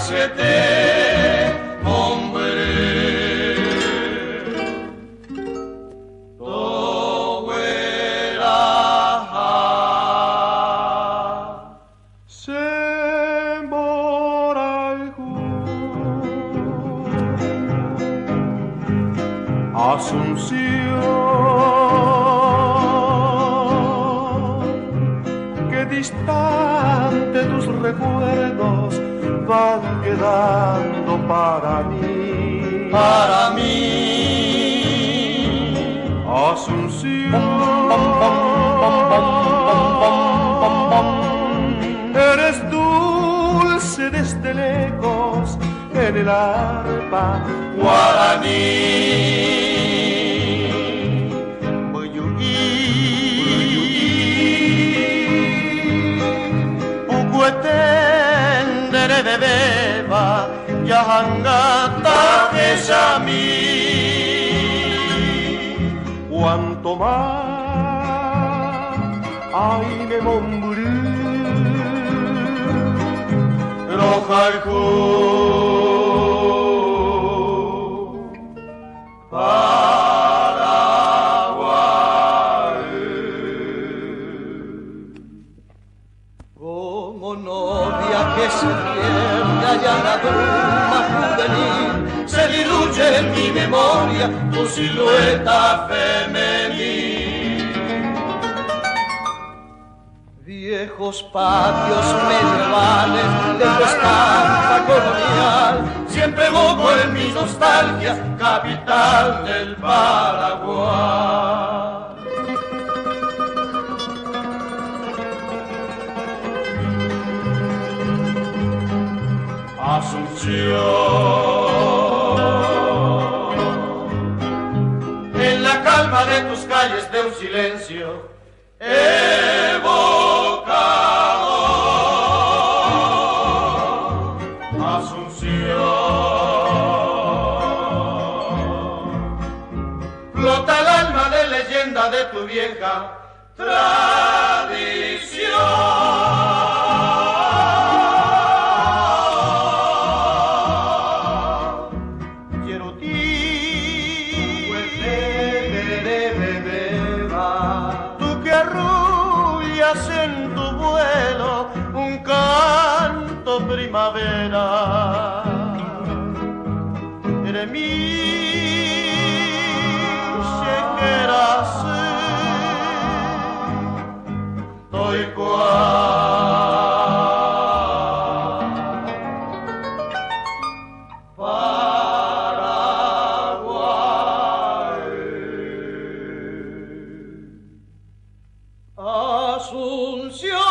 c'était mon brûle. Todo era Asunción, que distante tus recuerdos van quedando para mí. Para mí. Asunción, eres dulce desde lejos en el arpa guaraní. Pucuetendere bebeba yahangata besami. Cuanto más ay me mombrú roja el como novia que se pierde allá en la bruma juvenil, se diluye en mi memoria tu silueta femenil. Viejos patios medievales de tu estampa colonial, siempre evoco en mi nostalgia, capital del Paraguay. Asunción, en la calma de tus calles de un silencio evocador. Asunción, flota el alma de leyenda de tu vieja tradición. En tu vuelo un canto primavera, eres mi chequera, estoy Paraguay. Asunción.